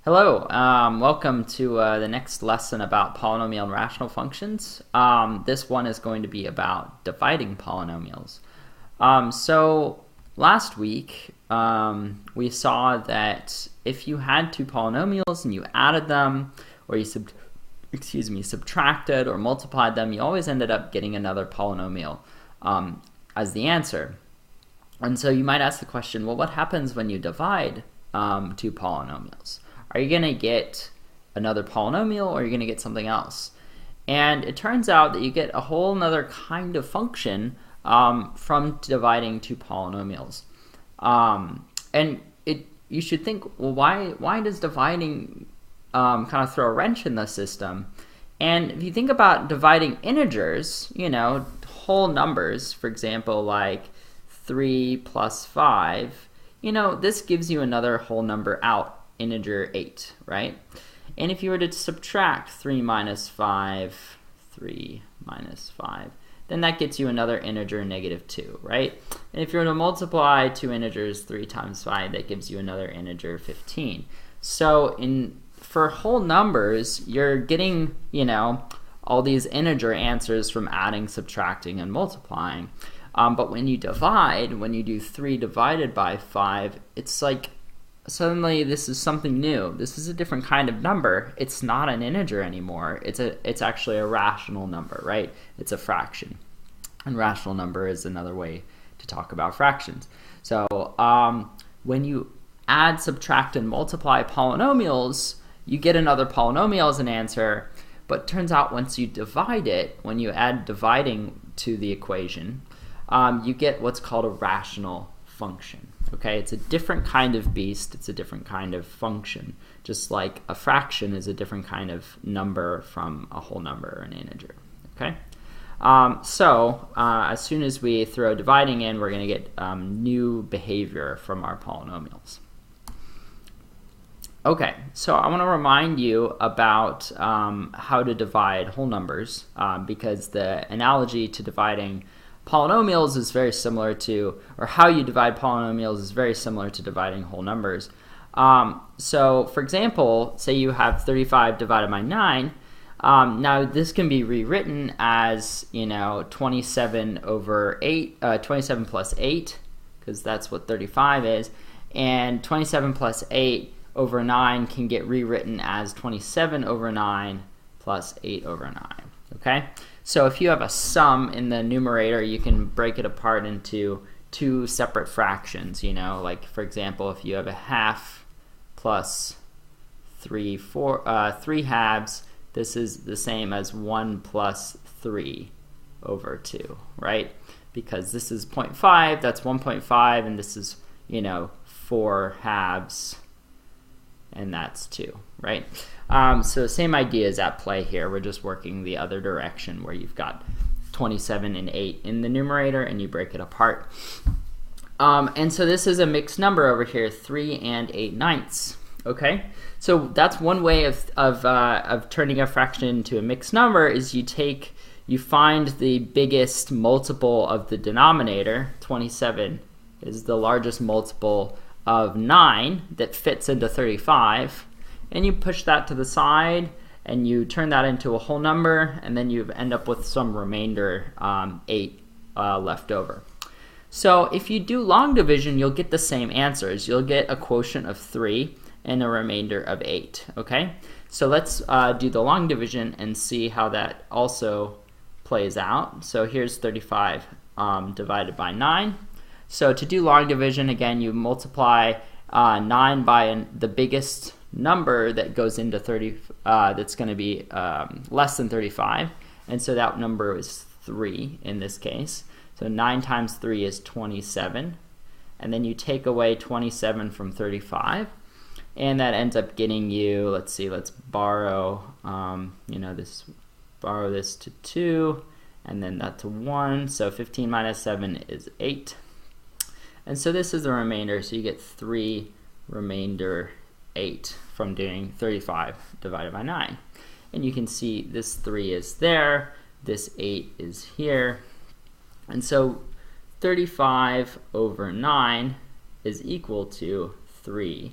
Hello, welcome to the next lesson about polynomial and rational functions. This one is going to be about dividing polynomials. So last week we saw that if you had two polynomials and you added them, or you subtracted or multiplied them, you always ended up getting another polynomial as the answer. And so you might ask the question, well, what happens when you divide two polynomials? Are you going to get another polynomial or are you going to get something else? And it turns out that you get a whole nother kind of function from dividing two polynomials. And you should think, well, why does dividing kind of throw a wrench in the system? And if you think about dividing integers, whole numbers, for example, like 3 plus 5, this gives you another whole number out. Integer 8, right? And if you were to subtract 3 minus 5, then that gets you another integer -2, right? And if you were to multiply two integers 3 times 5, that gives you another integer 15. So for whole numbers, you're getting, all these integer answers from adding, subtracting, and multiplying. But when you divide, when you do 3 divided by 5, it's like suddenly this is something new. This is a different kind of number. It's not an integer anymore. It's actually a rational number, right? It's a fraction. And rational number is another way to talk about fractions. So when you add, subtract, and multiply polynomials, you get another polynomial as an answer. But it turns out once you divide it, when you add dividing to the equation, you get what's called a rational function. Okay, it's a different kind of beast, it's a different kind of function, just like a fraction is a different kind of number from a whole number or an integer. Okay, so as soon as we throw dividing in, we're going to get new behavior from our polynomials. Okay, so I want to remind you about how to divide whole numbers because the analogy to dividing polynomials is very similar to, or how you divide polynomials is very similar to dividing whole numbers. So for example, say you have 35 divided by 9. Now this can be rewritten as 27 over 8, 27 plus 8, because that's what 35 is, and 27 plus 8 over 9 can get rewritten as 27 over 9 plus 8 over 9. Okay? So if you have a sum in the numerator, you can break it apart into two separate fractions, like for example, if you have a half plus 3 halves, this is the same as 1 plus 3 over 2, right? Because this is 0.5, that's 1.5, and this is, 4 halves, and that's 2, right? So same idea is at play here. We're just working the other direction where you've got 27 and 8 in the numerator and you break it apart. And so this is a mixed number over here, 3 and 8/9. Okay, so that's one way of turning a fraction into a mixed number is you find the biggest multiple of the denominator. 27 is the largest multiple of 9 that fits into 35, and you push that to the side and you turn that into a whole number, and then you end up with some remainder 8 left over. So if you do long division, you'll get the same answers. You'll get a quotient of 3 and a remainder of 8. Okay, so let's do the long division and see how that also plays out. So here's 35 divided by 9. So to do long division, again, you multiply 9 by the biggest number that goes into 30, that's going to be less than 35, and so that number is 3 in this case. So 9 times 3 is 27, and then you take away 27 from 35, and that ends up getting you, let's borrow, borrow this to 2, and then that to 1, so 15 minus 7 is 8. And so this is the remainder, so you get 3 remainder 8 from doing 35 divided by 9. And you can see this 3 is there, this 8 is here. And so 35 over 9 is equal to 3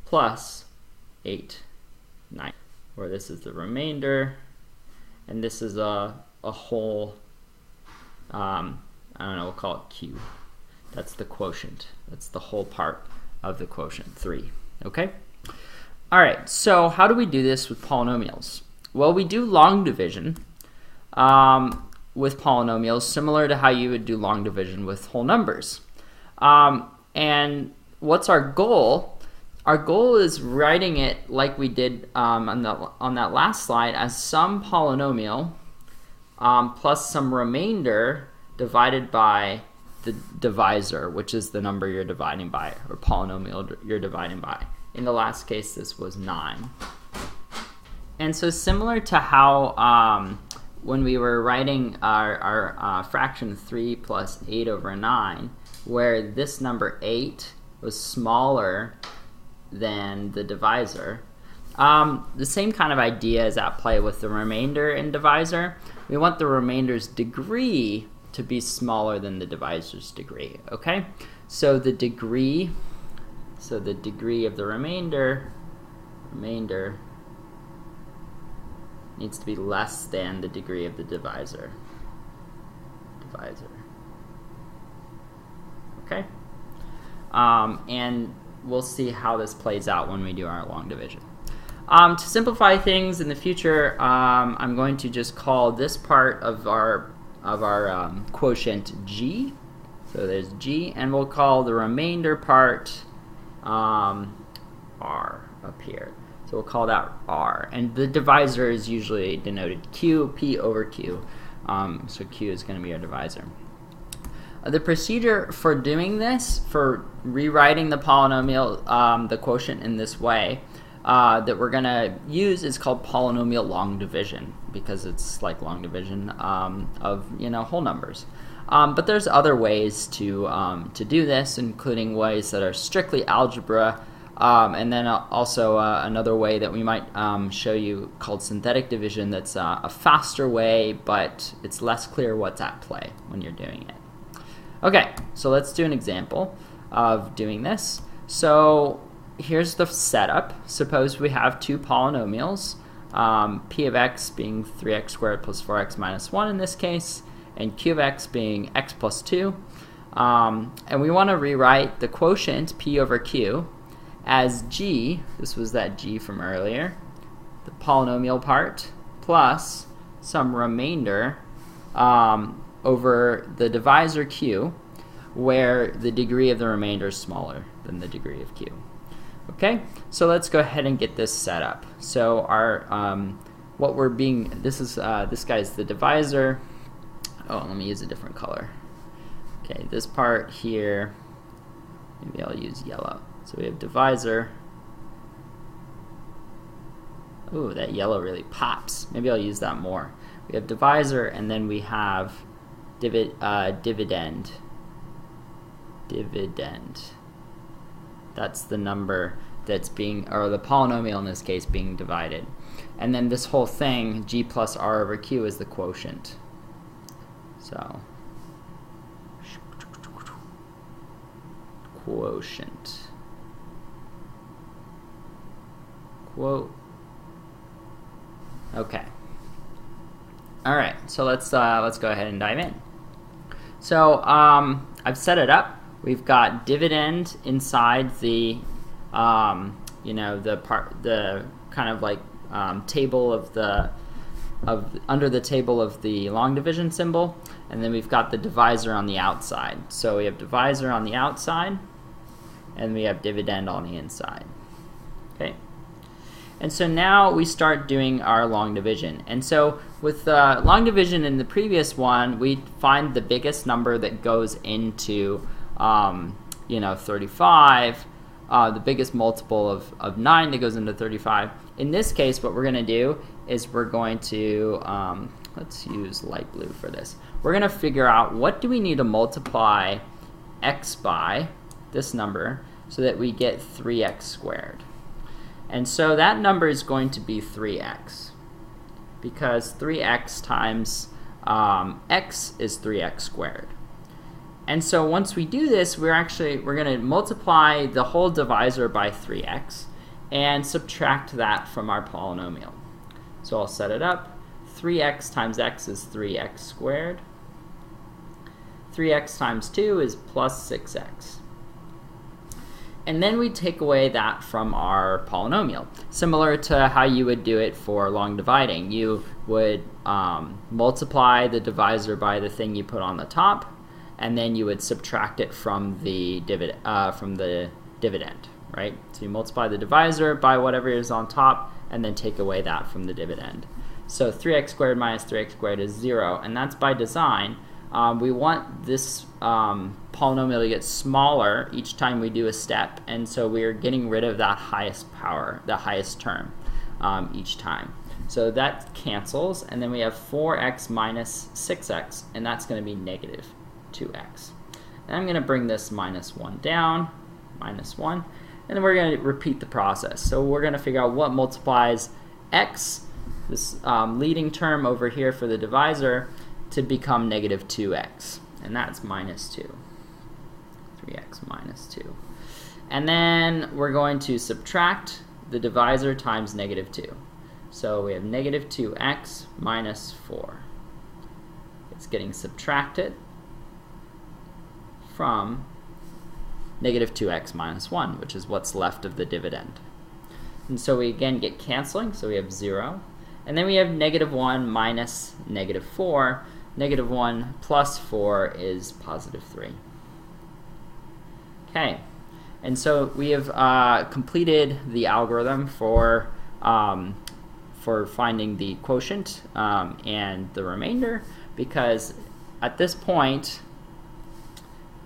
plus 8, 9. Where this is the remainder, and this is a whole, I don't know, we'll call it Q. That's the quotient. That's the whole part of the quotient, 3. Okay? All right, so how do we do this with polynomials? Well, we do long division with polynomials, similar to how you would do long division with whole numbers. And what's our goal? Our goal is writing it like we did on that last slide as some polynomial plus some remainder divided by the divisor, which is the number you're dividing by, or polynomial you're dividing by. In the last case, this was 9. And so similar to how when we were writing our fraction 3 plus 8 over 9, where this number 8 was smaller than the divisor, the same kind of idea is at play with the remainder and divisor. We want the remainder's degree to be smaller than the divisor's degree, okay? So the degree of the remainder needs to be less than the degree of the divisor. Okay? And we'll see how this plays out when we do our long division. To simplify things in the future, I'm going to just call this part of our quotient G. So there's G, and we'll call the remainder part R up here. So we'll call that R. And the divisor is usually denoted Q, P over Q. So Q is going to be our divisor. The procedure for doing this, for rewriting the polynomial, the quotient in this way, that we're going to use is called polynomial long division, because it's like long division of whole numbers. But there's other ways to do this, including ways that are strictly algebra, and then also another way that we might show you called synthetic division. That's a faster way, but it's less clear what's at play when you're doing it. Okay, so let's do an example of doing this. So here's the setup. Suppose we have two polynomials, p of x being 3x squared plus 4x minus 1 in this case, and q of x being x plus 2. And we want to rewrite the quotient p over q as g, this was that g from earlier, the polynomial part, plus some remainder over the divisor q, where the degree of the remainder is smaller than the degree of q. Okay, so let's go ahead and get this set up. So our this guy's the divisor. Oh, let me use a different color. Okay, this part here, maybe I'll use yellow. So we have divisor. Ooh, that yellow really pops. Maybe I'll use that more. We have divisor, and then we have dividend. That's the number that's being, or the polynomial in this case, being divided. And then this whole thing, g plus r over q, is the quotient. So, quotient. Quote. Okay. All right. So let's go ahead and dive in. So I've set it up. We've got dividend inside the the kind of like table of under the table of the long division symbol, and then we've got the divisor on the outside. So we have divisor on the outside, and we have dividend on the inside. Okay. And so now we start doing our long division. And so with long division in the previous one, we find the biggest number that goes into 35, the biggest multiple of 9 that goes into 35. In this case, what we're going to do is we're going to, let's use light blue for this. We're going to figure out what do we need to multiply x by, this number, so that we get 3x squared. And so that number is going to be 3x, because 3x times x is 3x squared. And so once we do this, we're going to multiply the whole divisor by 3x, and subtract that from our polynomial. So I'll set it up. 3x times x is 3x squared. 3x times 2 is plus 6x. And then we take away that from our polynomial. Similar to how you would do it for long dividing. You would multiply the divisor by the thing you put on the top, and then you would subtract it from the dividend, right? So you multiply the divisor by whatever is on top, and then take away that from the dividend. So 3x squared minus 3x squared is 0, and that's by design. We want this polynomial to get smaller each time we do a step, and so we're getting rid of that highest power, the highest term, each time. So that cancels, and then we have 4x minus 6x, and that's going to be negative 2x. And I'm going to bring this minus 1 down, minus 1, and then we're going to repeat the process. So we're going to figure out what multiplies x, this leading term over here for the divisor, to become negative 2x, and that's minus 2. 3x minus 2. And then we're going to subtract the divisor times negative 2. So we have negative 2x minus 4. It's getting subtracted from negative 2x minus 1, which is what's left of the dividend. And so we again get canceling, so we have 0. And then we have negative 1 minus negative 4. Negative 1 plus 4 is positive 3. Okay, and so we have completed the algorithm for finding the quotient and the remainder, because at this point,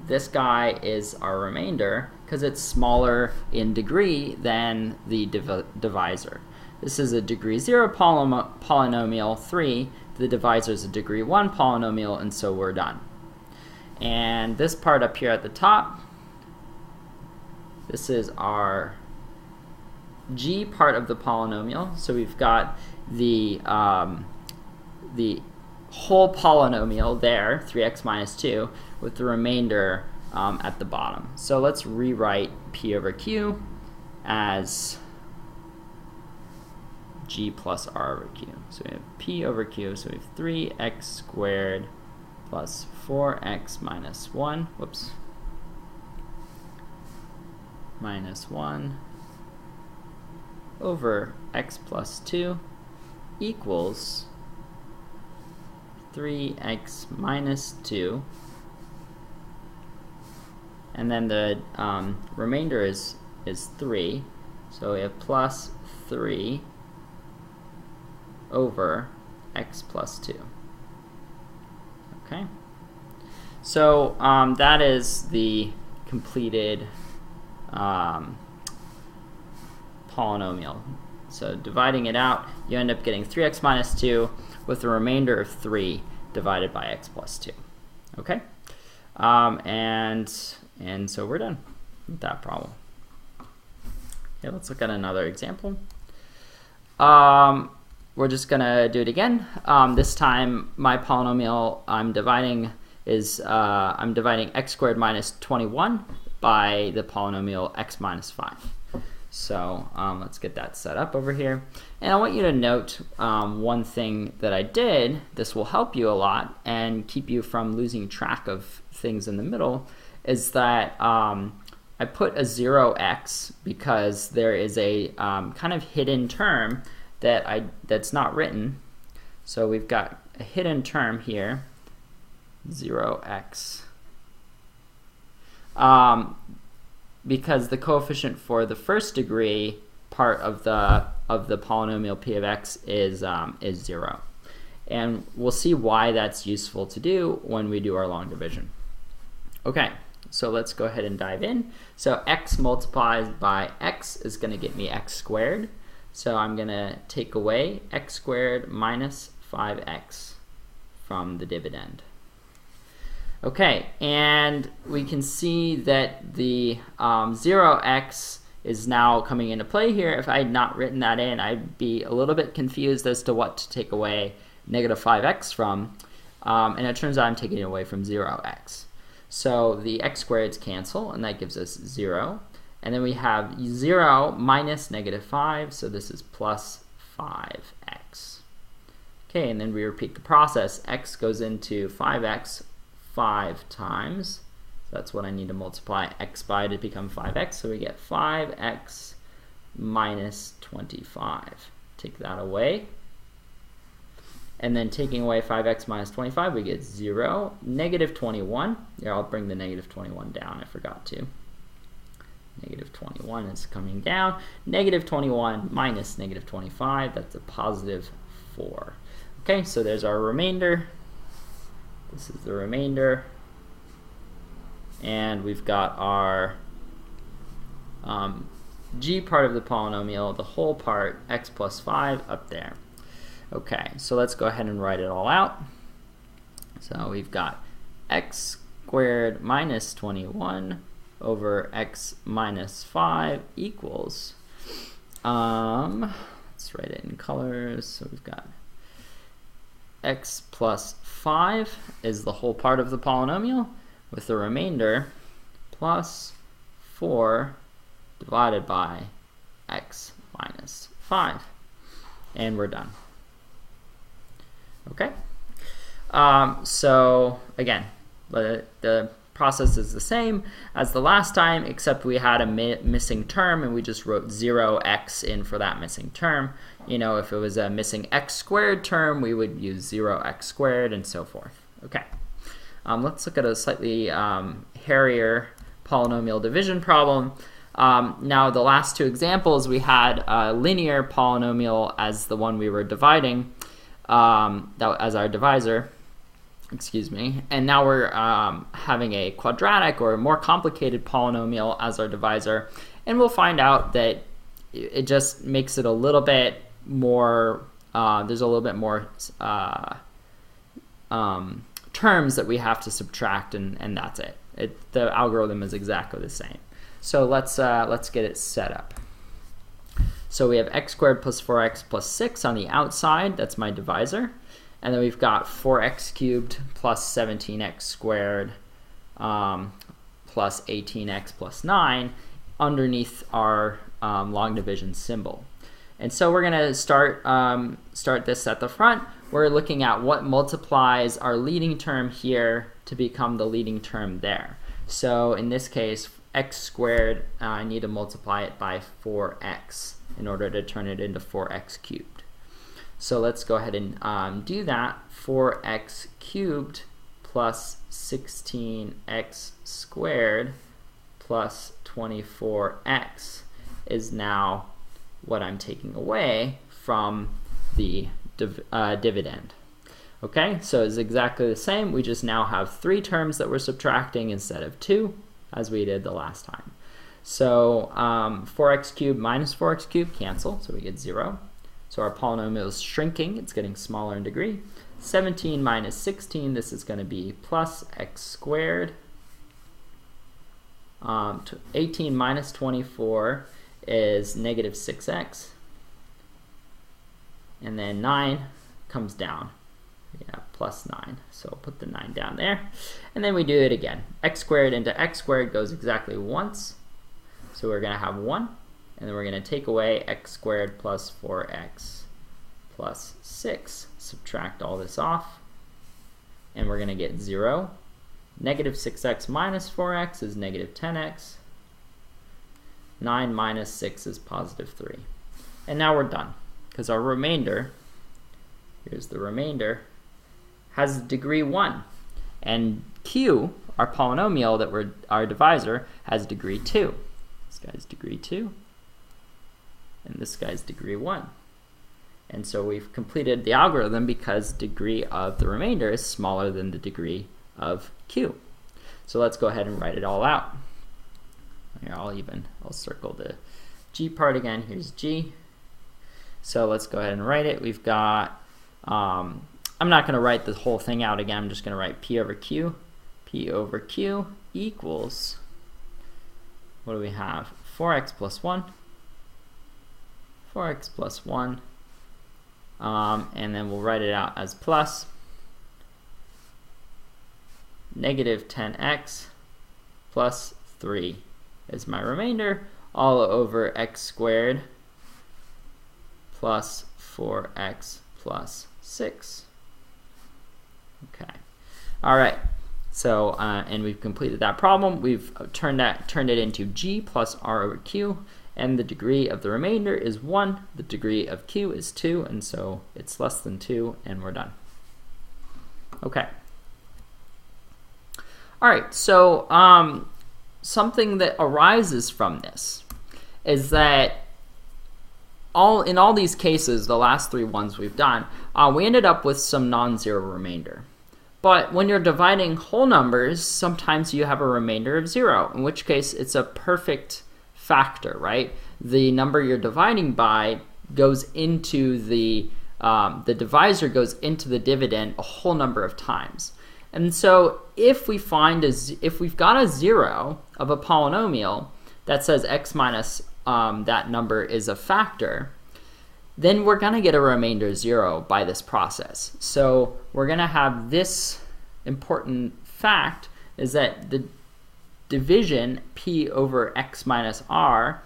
this guy is our remainder because it's smaller in degree than the divisor. This is a degree 0 polynomial 3. The divisor is a degree 1 polynomial, and so we're done. And this part up here at the top, this is our g part of the polynomial. So we've got the whole polynomial there, 3x minus 2, with the remainder at the bottom. So let's rewrite p over q as g plus r over q. So we have p over q, so we have 3x squared plus 4x minus 1, whoops, minus 1 over x plus 2 equals 3x minus 2, and then the remainder is 3, so we have plus 3 over x plus 2. Okay, so that is the completed polynomial. So dividing it out, you end up getting 3x minus 2 with a remainder of 3 divided by x plus 2. Okay, and so we're done with that problem. Okay, let's look at another example. We're just gonna do it again. This time, my polynomial I'm dividing is I'm dividing x squared minus 21 by the polynomial x minus 5. So let's get that set up over here. And I want you to note one thing that I did. This will help you a lot and keep you from losing track of things in the middle, is that I put a 0x because there is a kind of hidden term that's not written. So we've got a hidden term here, 0x. Because the coefficient for the first degree part of the polynomial p of x is 0. And we'll see why that's useful to do when we do our long division. Okay, so let's go ahead and dive in. So x multiplied by x is going to get me x squared. So I'm going to take away x squared minus 5x from the dividend. Okay, and we can see that the 0x is now coming into play here. If I had not written that in, I'd be a little bit confused as to what to take away negative 5x from. And it turns out I'm taking it away from 0x. So the x squareds cancel, and that gives us 0. And then we have 0 minus negative 5, so this is plus 5x. Okay, and then we repeat the process. X goes into 5x 5 times. So that's what I need to multiply x by to become 5x. So we get 5x minus 25. Take that away. And then taking away 5x minus 25, we get 0. Negative 21. Here, I'll bring the negative 21 down. I forgot to. Negative 21 is coming down. Negative 21 minus negative 25, that's a positive 4. Okay, so there's our remainder. This is the remainder. And we've got our g part of the polynomial, the whole part, x plus 5 up there. Okay, so let's go ahead and write it all out. So we've got x squared minus 21 over x minus 5 equals, let's write it in colors. So we've got x plus 5 is the whole part of the polynomial with the remainder plus 4 divided by x minus 5. And we're done. Okay. So again, the process is the same as the last time, except we had a missing term and we just wrote 0x in for that missing term. You know, if it was a missing x squared term, we would use 0x squared and so forth. Okay, let's look at a slightly hairier polynomial division problem. Now, the last two examples, we had a linear polynomial as the one we were dividing, as our divisor. Excuse me, and now we're having a quadratic or a more complicated polynomial as our divisor, and we'll find out that it just makes it a little bit more, there's a little bit more terms that we have to subtract, and that's it. The algorithm is exactly the same. So let's get it set up. So we have x squared plus 4x plus 6 on the outside, that's my divisor. And then we've got 4x cubed plus 17x squared plus 18x plus 9 underneath our long division symbol. And so we're going to start this at the front. We're looking at what multiplies our leading term here to become the leading term there. So in this case, x squared, I need to multiply it by 4x in order to turn it into 4x cubed. So let's go ahead and do that. 4x cubed plus 16x squared plus 24x is now what I'm taking away from the dividend. Okay, so it's exactly the same. We just now have 3 terms that we're subtracting instead of 2, as we did the last time. So 4x cubed minus 4x cubed cancel, so we get 0. So our polynomial is shrinking, it's getting smaller in degree. 17 minus 16, this is going to be plus x squared. 18 minus 24 is negative 6x. And then 9 comes down. Yeah, plus 9. So I'll put the 9 down there. And then we do it again. X squared into x squared goes exactly once. So we're going to have 1. And then we're going to take away x squared plus 4x plus 6. Subtract all this off. And we're going to get 0. Negative 6x minus 4x is negative 10x. 9 minus 6 is positive 3. And now we're done. Because our remainder, here's the remainder, has degree 1. And q, our polynomial that our divisor, has degree 2. This guy's degree 2. And this guy's degree 1. And so we've completed the algorithm because degree of the remainder is smaller than the degree of q. So let's go ahead and write it all out. Here, I'll circle the g part again. Here's g. So let's go ahead and write it. We've got, I'm not going to write the whole thing out again. I'm just going to write p over q. P over q equals, what do we have? 4x plus 1. 4x plus 1. And then we'll write it out as plus negative 10x plus 3 is my remainder all over x squared plus 4x plus 6. Okay. All right. So, and we've completed that problem. We've turned it into g plus r over q, and the degree of the remainder is 1. The degree of q is 2, and so it's less than 2, and we're done. Okay. All right. So, something that arises from this is that in all these cases, the last 3 ones we've done, we ended up with some non-zero remainder. But when you're dividing whole numbers, sometimes you have a remainder of 0, in which case it's a perfect factor, right? The number you're dividing by goes into the divisor goes into the dividend a whole number of times. And so if we've got a 0 of a polynomial that says x minus that number is a factor, then we're going to get a remainder 0 by this process. So we're going to have this important fact is that the division p over x minus r,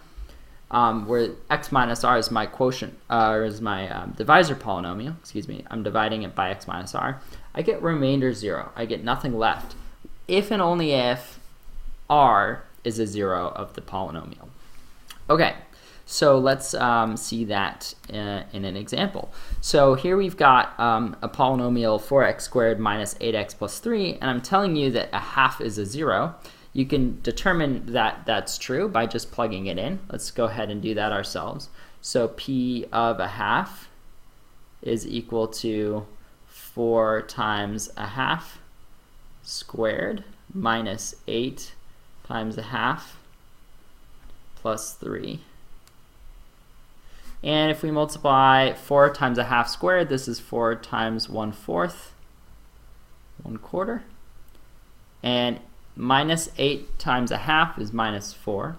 where x minus r is my quotient, is my divisor polynomial, excuse me, I'm dividing it by x minus r, I get remainder 0. I get nothing left if and only if r is a 0 of the polynomial. Okay, so let's see that in an example. So here we've got a polynomial 4x squared minus 8x plus 3, and I'm telling you that a half is a 0. You can determine that that's true by just plugging it in. Let's go ahead and do that ourselves. So p of a half is equal to 4 times a half squared minus 8 times a half plus 3. And if we multiply 4 times a half squared, this is 4 times 1/4, 1/4. And minus 8 times a half is minus 4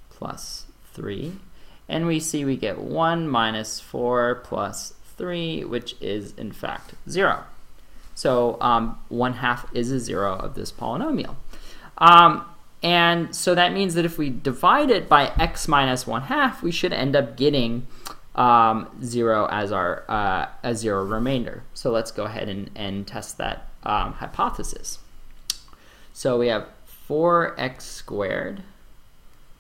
plus 3. And we see we get 1 minus 4 plus 3, which is in fact 0. So 1/2 is a 0 of this polynomial. And so that means that if we divide it by x minus 1/2, we should end up getting 0 as our 0 remainder. So let's go ahead and test that hypothesis. So we have 4x squared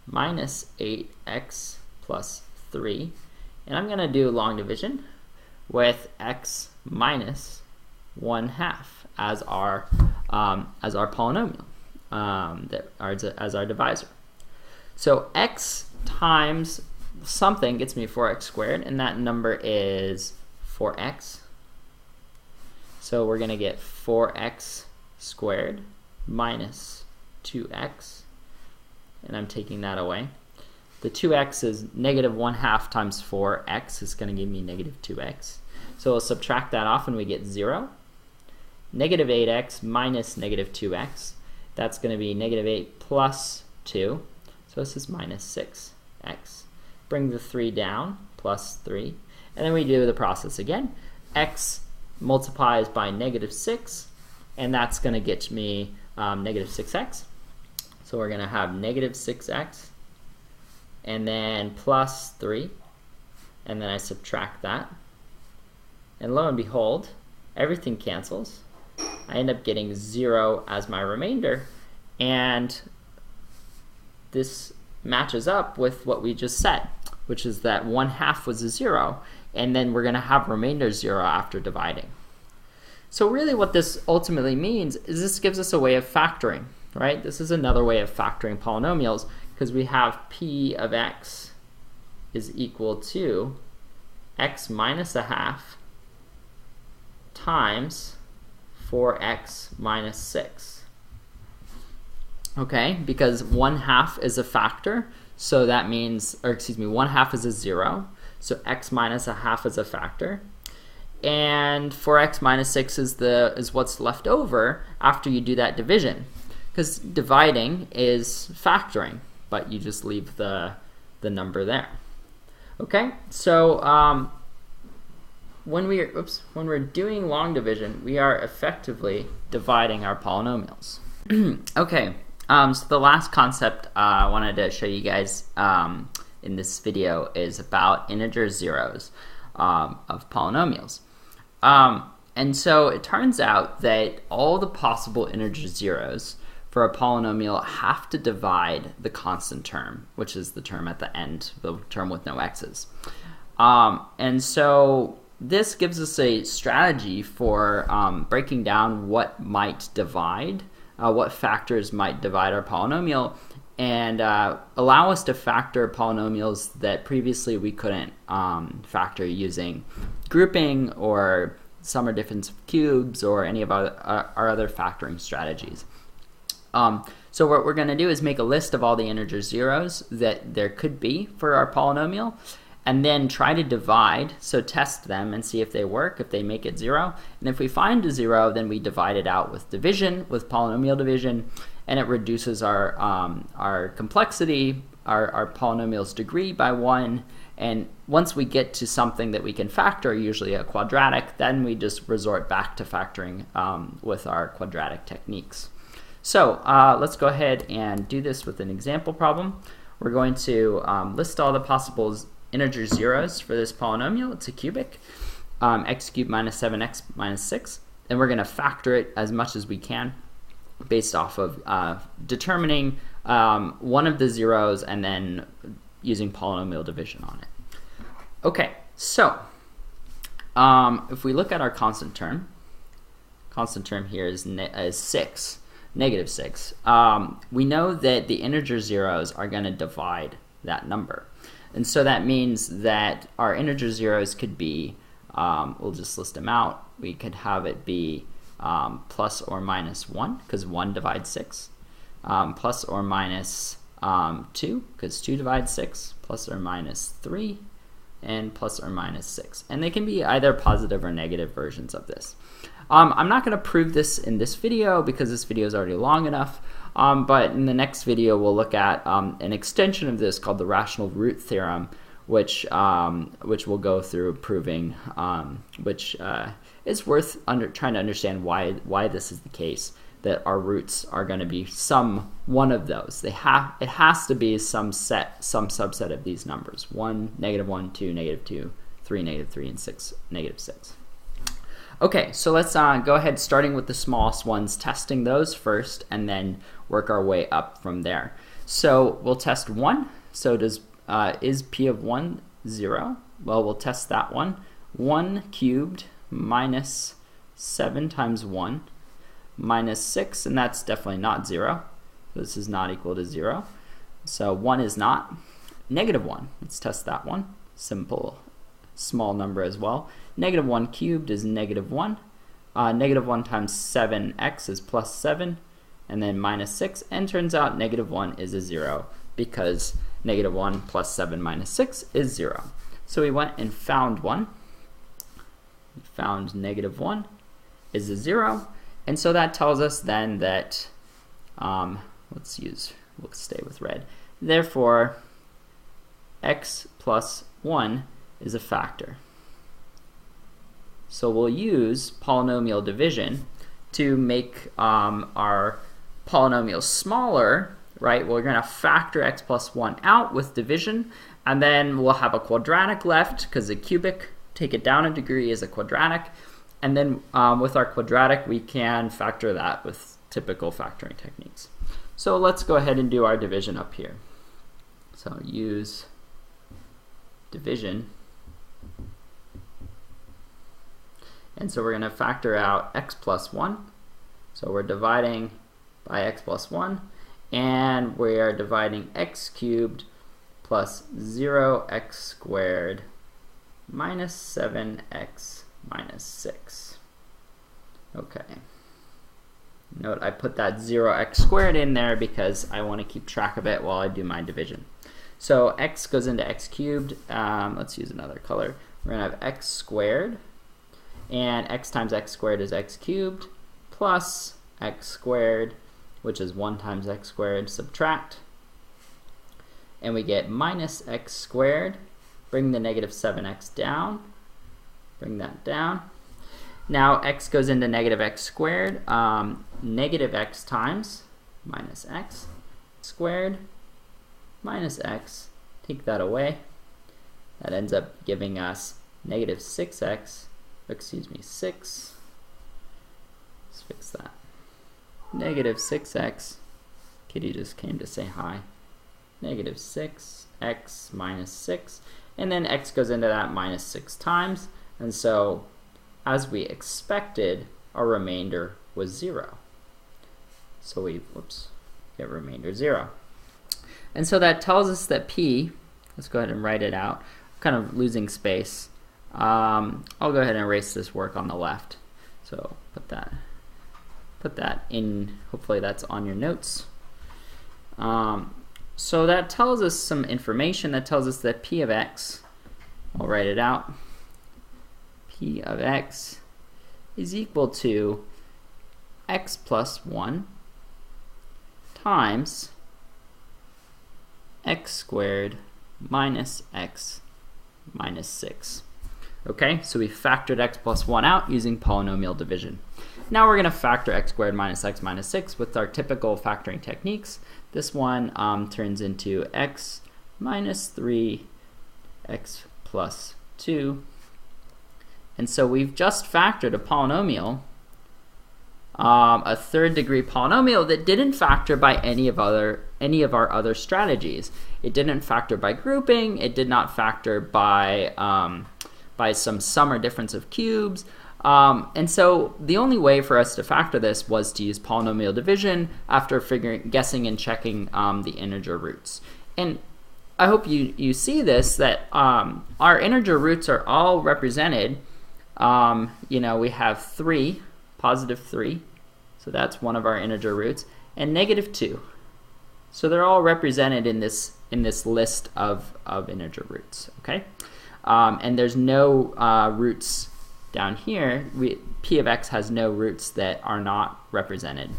minus 8x plus 3. And I'm going to do long division with x minus 1/2 as our polynomial. As our divisor. So x times something gets me 4x squared, and that number is 4x. So we're going to get 4x squared minus 2x, and I'm taking that away. The 2x is negative 1/2 times 4x is going to give me negative 2x. So we'll subtract that off and we get 0. Negative 8x minus negative 2x. That's going to be negative 8 plus 2, so this is minus 6x. Bring the 3 down, plus 3, and then we do the process again. X multiplies by negative 6, and that's going to get me negative 6x. So we're going to have negative 6x, and then plus 3, and then I subtract that. And lo and behold, everything cancels. I end up getting 0 as my remainder, and this matches up with what we just said, which is that 1/2 was a 0, and then we're going to have remainder 0 after dividing. So really what this ultimately means is this gives us a way of factoring, right? This is another way of factoring polynomials, because we have p of x is equal to x minus a half times 4x minus 6. Okay, because 1/2 is a factor, so that means, or excuse me, 1/2 is a 0, so x minus a half is a factor, and 4x minus 6 is what's left over after you do that division, because dividing is factoring, but you just leave the number there. Okay, so when we're doing long division, we are effectively dividing our polynomials. Okay, So the last concept I wanted to show you guys in this video is about integer zeros of polynomials. And so it turns out that all the possible integer zeros for a polynomial have to divide the constant term, which is the term at the end, the term with no x's. And so this gives us a strategy for breaking down what might divide, what factors might divide our polynomial, and allow us to factor polynomials that previously we couldn't factor using grouping or sum or difference of cubes or any of our other factoring strategies. So what we're going to do is make a list of all the integer zeros that there could be for our polynomial, and then try to divide, so test them and see if they work, if they make it 0. And if we find a 0, then we divide it out with division, with polynomial division, and it reduces our complexity, our polynomial's degree by 1. And once we get to something that we can factor, usually a quadratic, then we just resort back to factoring with our quadratic techniques. So let's go ahead and do this with an example problem. We're going to list all the possible integer zeros for this polynomial. It's a cubic, x cubed minus 7x minus 6, and we're going to factor it as much as we can based off of determining one of the zeros and then using polynomial division on it. Okay, so if we look at our constant term here is 6, negative 6. We know that the integer zeros are going to divide that number. And so that means that our integer zeros could be, we'll just list them out. We could have it be plus or minus 1, because 1 divides 6. Plus or minus 2, because 2 divides 6. Plus or minus 3. And plus or minus 6. And they can be either positive or negative versions of this. I'm not going to prove this in this video because this video is already long enough. But in the next video, we'll look at an extension of this called the rational root theorem, which we'll go through proving, which is worth trying to understand why this is the case, that our roots are going to be one of those. It has to be some subset of these numbers: 1, negative 1, 2, negative 2, 3, negative 3, and 6, negative 6. Okay, so let's go ahead, starting with the smallest ones, testing those first, and then work our way up from there. So we'll test 1. So is p of 1 0? Well, we'll test that one. 1 cubed minus 7 times 1 minus 6, and that's definitely not 0. This is not equal to 0. So 1 is not. Negative 1, let's test that one. Simple, small number as well. Negative 1 cubed is negative 1. Negative 1 times 7x is plus 7, and then minus 6. And turns out negative 1 is a 0 because negative 1 plus 7 minus 6 is 0. So we went and found one. We found negative 1 is a 0. And so that tells us then that, we'll stay with red. Therefore, x plus 1 is a factor. So we'll use polynomial division to make our polynomial smaller, right? We're going to factor x plus 1 out with division, and then we'll have a quadratic left because a cubic, take it down a degree, is a quadratic. And then with our quadratic, we can factor that with typical factoring techniques. So let's go ahead and do our division up here. So use division. And so we're going to factor out x plus 1. So we're dividing by x plus 1. And we are dividing x cubed plus 0x squared minus 7x minus 6. Okay. Note I put that 0x squared in there because I want to keep track of it while I do my division. So x goes into x cubed. Let's use another color. We're going to have x squared. And x times x squared is x cubed plus x squared, which is 1 times x squared, subtract. And we get minus x squared. Bring the negative 7x down. Bring that down. Now x goes into negative x squared. Negative x times minus x squared minus x. Take that away. That ends up giving us negative 6x, excuse me, 6. Let's fix that. Negative 6x. Kitty just came to say hi. Negative 6x minus 6. And then x goes into that minus 6 times. And so, as we expected, our remainder was 0. So we, get remainder 0. And so that tells us that p, let's go ahead and write it out, kind of losing space. I'll go ahead and erase this work on the left. So put that in, hopefully that's on your notes. So that tells us some information. That tells us that p of x, I'll write it out, p of x is equal to x plus 1 times x squared minus x minus 6. Okay, so we factored x plus 1 out using polynomial division. Now we're going to factor x squared minus x minus 6 with our typical factoring techniques. This one turns into x minus 3, x plus 2. And so we've just factored a polynomial, a third degree polynomial that didn't factor by any of our other strategies. It didn't factor by grouping. It did not factor by some sum or difference of cubes. And so the only way for us to factor this was to use polynomial division after guessing and checking the integer roots. And I hope you see this, that our integer roots are all represented. We have 3, positive 3, so that's one of our integer roots, and negative 2. So they're all represented in this list of integer roots. Okay, and there's no roots down here. P of x has no roots that are not represented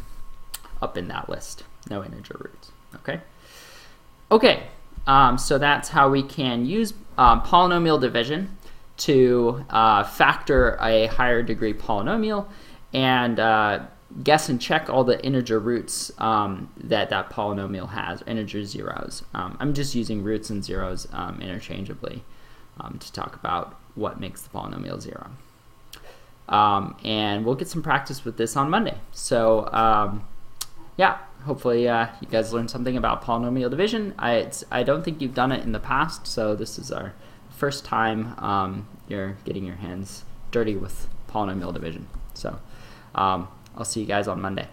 up in that list. No integer roots. Okay. So that's how we can use polynomial division to factor a higher degree polynomial and guess and check all the integer roots that polynomial has, integer zeros. I'm just using roots and zeros interchangeably to talk about what makes the polynomial 0. And we'll get some practice with this on Monday. So yeah, hopefully you guys learned something about polynomial division. I don't think you've done it in the past, so this is our first time you're getting your hands dirty with polynomial division. So I'll see you guys on Monday.